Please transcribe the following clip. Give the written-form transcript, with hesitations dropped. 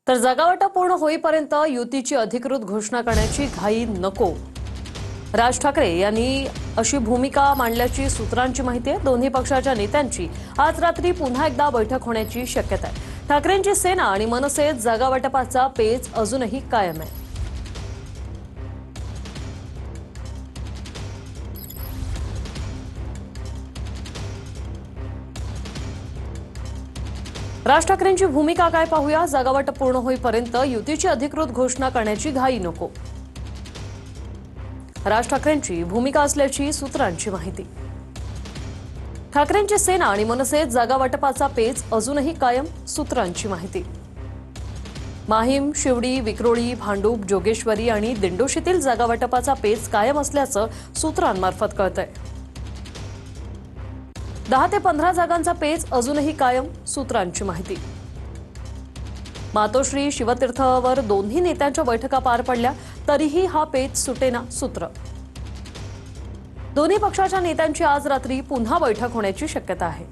तर जागावाटप पूर्ण होईपर्यंत युतीची अधिकृत घोषणा करण्याची घाई नको, राज ठाकरे यांनी अशी भूमिका मांडल्याची सूत्रांची माहिती आहे। दोन्ही पक्षाच्या नेत्यांची आज रात्री पुन्हा एकदा बैठक होण्याची शक्यता आहे। ठाकरेंची सेना आणि मनसेत जागावाटपाचा पेच अजूनही कायम आहे। राज ठाकरेंची भूमिका काय पाहूया। जागावाटप पूर्ण होईपर्यंत युतीची अधिकृत घोषणा करण्याची घाई नको, राज ठाकरेंची भूमिका असल्याची सूत्रांची माहिती। ठाकरेंची सेना आणि मनसेत जागावाटपाचा पेच अजूनही कायम, सूत्रांची माहिती। माहीम, शिवडी, विक्रोळी, भांडूप, जोगेश्वरी आणि दिंडोशीतील जागावाटपाचा पेच कायम असल्याचं सूत्रांमार्फत कळतंय। 10 ते 15 जागांचा पेच अजूनही कायम, सूत्रांची माहिती। मातोश्री, शिवतीर्थवर दोन्ही नेत्यांच्या बैठका पार पडल्या तरीही हा पेच सुटेना, सूत्र। दोन्ही पक्षाच्या नेत्यांची आज रात्री पुन्हा बैठक होण्याची शक्यता आहे।